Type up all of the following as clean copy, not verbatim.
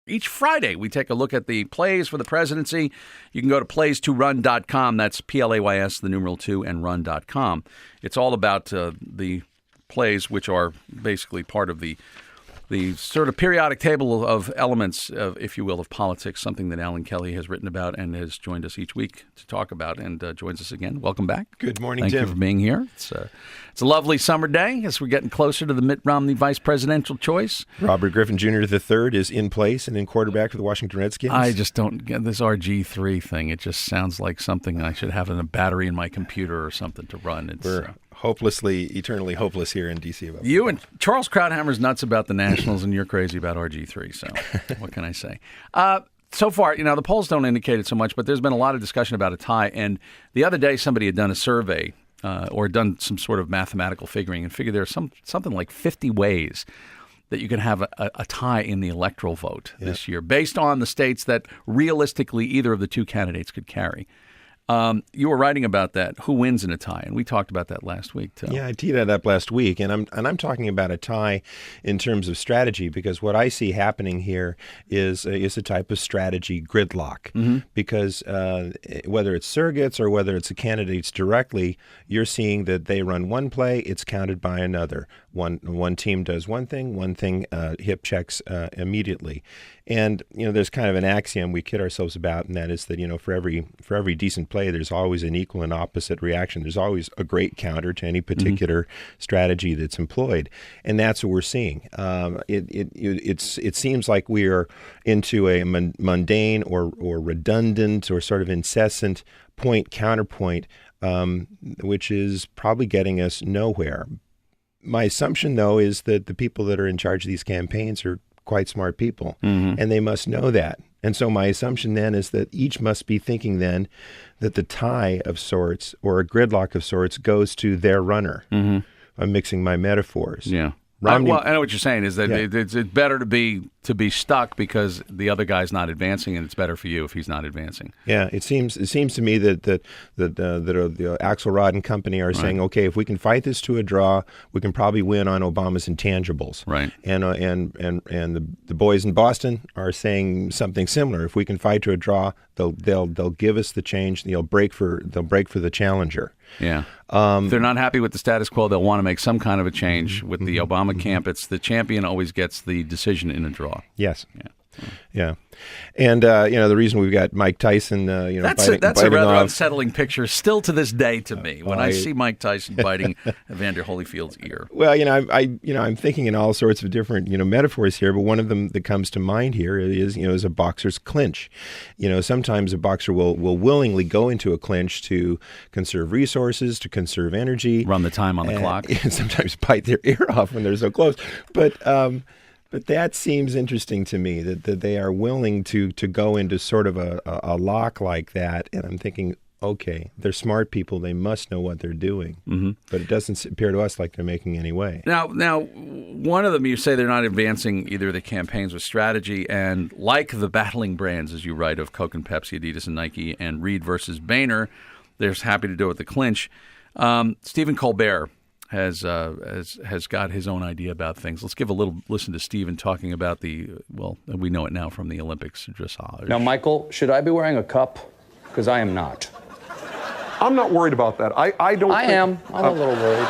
each Friday, we take a look at the plays for the presidency. You can go to plays2run.com. That's PLAYS, the numeral 2, and run.com. It's all about the plays, which are basically part of the sort of periodic table of elements, if you will, of politics, something that Alan Kelly has written about and has joined us each week to talk about, and joins us again. Welcome back. Good morning, Thank Tim. you for being here. It's a lovely summer day as we're getting closer to the Mitt Romney vice presidential choice. Robert Griffin Jr. III is in place and in quarterback for the Washington Redskins. I just don't get this RG3 thing. It just sounds like something I should have in a battery in my computer or something to run. We're hopelessly, eternally hopeless here in D.C. about you and Charles Krauthammer's nuts about the Nationals, and you're crazy about RG3. So what can I say? So far, the polls don't indicate it so much, but there's been a lot of discussion about a tie. And the other day, somebody had done a survey or done some sort of mathematical figuring and figured there's something like 50 ways that you can have a tie in the electoral vote this year, based on the states that realistically either of the two candidates could carry. You were writing about that. Who wins in a tie? And we talked about that last week, too. Yeah, I teed that up last week, and I'm talking about a tie in terms of strategy, because what I see happening here is a type of strategy gridlock. Because whether it's surrogates or whether it's the candidates directly, you're seeing that they run one play, it's counted by another. One team does one thing hip checks immediately. And there's kind of an axiom we kid ourselves about, and that is that for every decent play, there's always an equal and opposite reaction. There's always a great counter to any particular strategy that's employed, and that's what we're seeing. It seems like we are into a mundane or redundant or sort of incessant point counterpoint, which is probably getting us nowhere. My assumption, though, is that the people that are in charge of these campaigns are quite smart people, and they must know that. And so my assumption then is that each must be thinking then that the tie of sorts or a gridlock of sorts goes to their runner. I'm mixing my metaphors. Yeah. Romney, I know what you're saying is that it's better to be stuck because the other guy's not advancing, and it's better for you if he's not advancing. Yeah, it seems to me that the Axelrod and company are saying, okay, if we can fight this to a draw, we can probably win on Obama's intangibles. Right. And the boys in Boston are saying something similar. If we can fight to a draw, they'll give us the change. They'll break for the challenger. Yeah. If they're not happy with the status quo, they'll want to make some kind of a change. With the Obama camp, it's the champion always gets the decision in a draw. Yes. Yeah. And, the reason we've got Mike Tyson, that's a rather unsettling picture still to this day to me when I see Mike Tyson biting Evander Holyfield's ear. Well, I'm thinking in all sorts of different, metaphors here, but one of them that comes to mind here is a boxer's clinch. Sometimes a boxer will willingly go into a clinch to conserve resources, to conserve energy. Run the time on the clock. And sometimes bite their ear off when they're so close. But that seems interesting to me, that they are willing to go into sort of a lock like that. And I'm thinking, okay, they're smart people. They must know what they're doing. But it doesn't appear to us like they're making any way. Now, one of them, you say they're not advancing either the campaigns with strategy, and like the battling brands, as you write, of Coke and Pepsi, Adidas and Nike, and Reed versus Boehner, they're happy to do it with the clinch. Stephen Colbert has got his own idea about things. Let's give a little listen to Stephen talking about we know it now from the Olympics dressage. Now, Michael, should I be wearing a cup? Because I am not. I'm not worried about that. I am. I'm a little worried.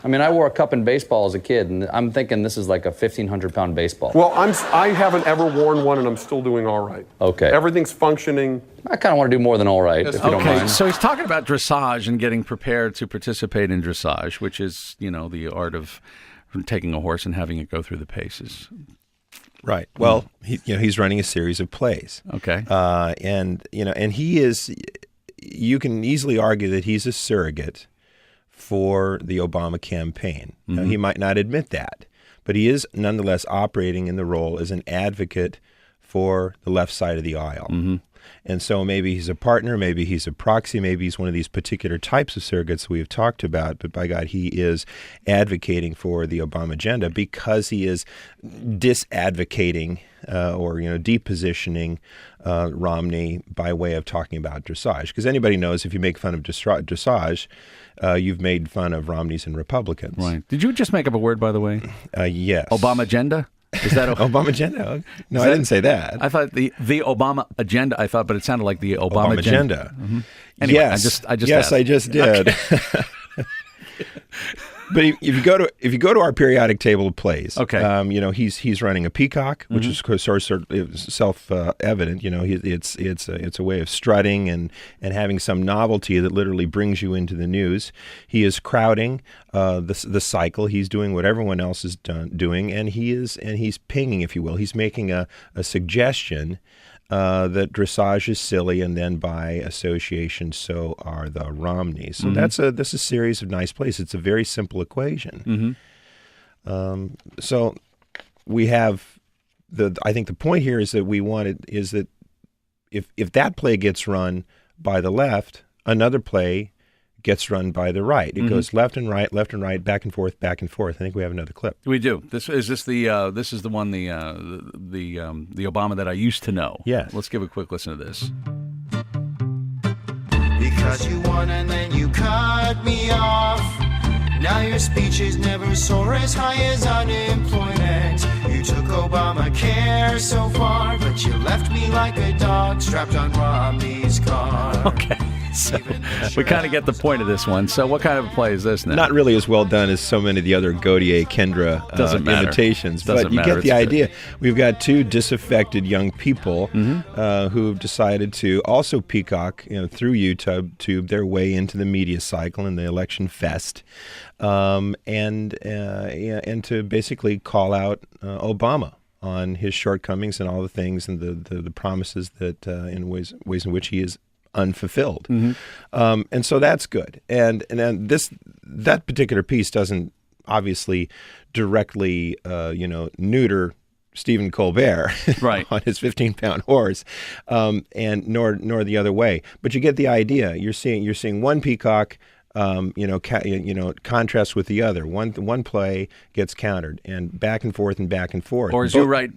I mean, I wore a cup in baseball as a kid, and I'm thinking this is like a 1,500-pound baseball. Well, I haven't ever worn one, and I'm still doing all right. Okay. Everything's functioning. I kind of want to do more than all right, if you don't mind. So he's talking about dressage and getting prepared to participate in dressage, which is, the art of taking a horse and having it go through the paces. Right. Well, he's running a series of plays. Okay. And he is. You can easily argue that he's a surrogate for the Obama campaign. Now, he might not admit that, but he is nonetheless operating in the role as an advocate for the left side of the aisle. And so maybe he's a partner, maybe he's a proxy, maybe he's one of these particular types of surrogates we have talked about, but by God, he is advocating for the Obama agenda because he is disadvocating or depositioning Romney by way of talking about dressage. Because anybody knows if you make fun of dressage, you've made fun of Romneys and Republicans. Right. Did you just make up a word, by the way? Yes. Obama agenda? Is that Obama agenda? No, I didn't say that. I thought the Obama agenda. I thought, but it sounded like the Obama agenda. Mm-hmm. Anyway, Yes, I just yes, asked. I just did. Okay. But if you go to our periodic table of plays, okay, he's running a peacock, which is sort of self-evident. It's a way of strutting and having some novelty that literally brings you into the news. He is crowding the cycle. He's doing what everyone else is doing, and he's pinging, if you will. He's making a suggestion. That dressage is silly, and then by association, so are the Romneys. So that's a series of nice plays. It's a very simple equation. So we have I think the point here is that that if that play gets run by the left, another play gets run by the right. It goes left and right, back and forth, back and forth. I think we have another clip. We do. This is the one the Obama that I used to know. Yes. Let's give a quick listen to this. Because you won and then you cut me off. Now your speech is never soar as high as unemployment. You took Obamacare so far, but you left me like a dog strapped on Romney's car. Okay. So we kind of get the point of this one. So what kind of a play is this now? Not really as well done as so many of the other Gautier-Kendra imitations, but you get the idea. We've got two disaffected young people who've decided to also peacock through YouTube their way into the media cycle and the election fest, and to basically call out Obama on his shortcomings and all the things and the promises that in ways in which he is unfulfilled. And so that's good. And then that particular piece doesn't obviously directly neuter Stephen Colbert right. on his 15-pound horse, and nor the other way. But you get the idea. You're seeing one peacock contrast with the other. One play gets countered, and back and forth and back and forth. Or as you write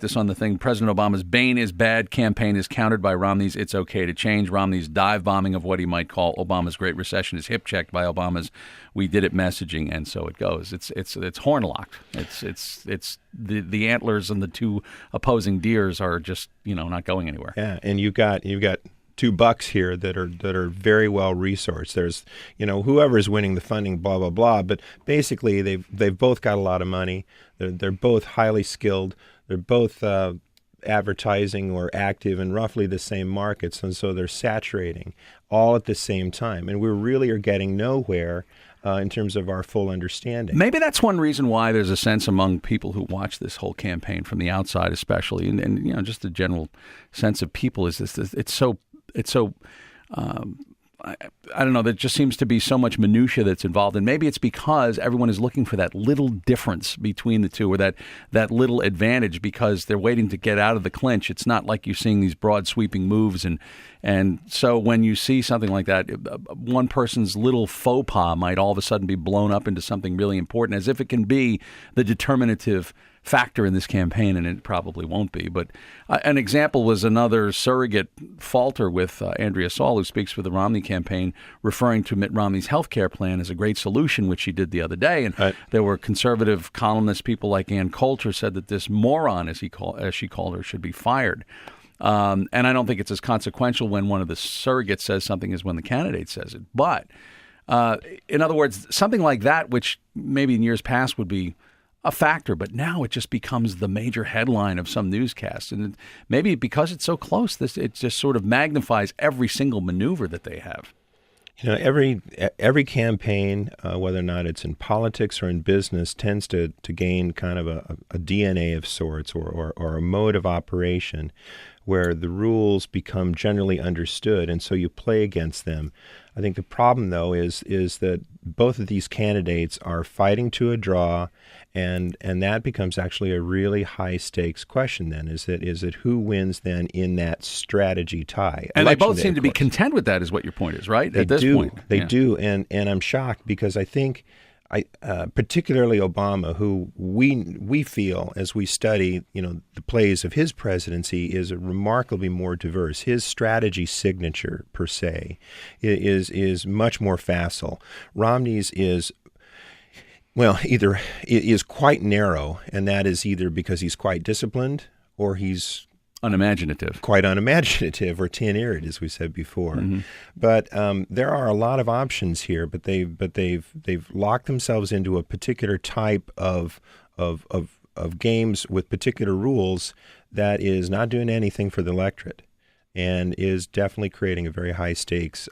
this on the thing, President Obama's Bane is bad campaign is countered by Romney's It's Okay to Change. Romney's dive bombing of what he might call Obama's Great Recession is hip checked by Obama's We Did It messaging, and so it goes. It's horn locked. It's the antlers and the two opposing deers are just not going anywhere. Yeah, and you've got two bucks here that are very well resourced. There's whoever is winning the funding, blah blah blah. But basically, they've both got a lot of money. They're both highly skilled. They're both advertising or active in roughly the same markets, and so they're saturating all at the same time. And we really are getting nowhere in terms of our full understanding. Maybe that's one reason why there's a sense among people who watch this whole campaign from the outside, especially, and just the general sense of people is this. It's so. I don't know. There just seems to be so much minutia that's involved, and maybe it's because everyone is looking for that little difference between the two, or that little advantage, because they're waiting to get out of the clinch. It's not like you're seeing these broad sweeping moves, and so when you see something like that, one person's little faux pas might all of a sudden be blown up into something really important, as if it can be the determinative factor in this campaign, and it probably won't be. But an example was another surrogate falter with Andrea Saul, who speaks for the Romney campaign, referring to Mitt Romney's health care plan as a great solution, which she did the other day. And there were conservative columnists, people like Ann Coulter, said that this moron, as she called her, should be fired. And I don't think it's as consequential when one of the surrogates says something as when the candidate says it. But in other words, something like that, which maybe in years past would be a factor, but now it just becomes the major headline of some newscast. And maybe because it's so close, it just sort of magnifies every single maneuver that they have. Every campaign, whether or not it's in politics or in business, tends to gain kind of a DNA of sorts, or a mode of operation where the rules become generally understood, and so you play against them. I think the problem, though, is that both of these candidates are fighting to a draw, and that becomes actually a really high-stakes question then. Is it who wins then in that strategy tie? And they both seem to be content with that, is what your point is, right? They do, and I'm shocked, because I think particularly Obama, who we feel as we study, the plays of his presidency, is remarkably more diverse. His strategy signature, per se, is much more facile. Romney's Well, either is quite narrow, and that is either because he's quite disciplined or he's unimaginative, quite unimaginative, or tin-eared, as we said before. Mm-hmm. But there are a lot of options here. But they've locked themselves into a particular type of games with particular rules that is not doing anything for the electorate, and is definitely creating a very high stakes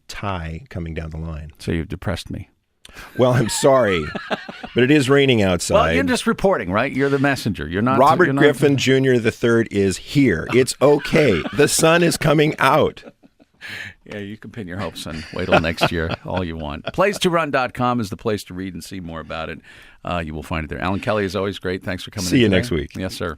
tie coming down the line. So you've depressed me. Well, I'm sorry, but it is raining outside. Well, you're just reporting, right? You're the messenger. You're not. Robert Griffin Jr. III is here. It's okay. The sun is coming out. Yeah, you can pin your hopes on wait till next year all you want. Plays2run.com is the place to read and see more about it. You will find it there. Alan Kelly is always great. Thanks for coming in. See you next week. Yes, sir.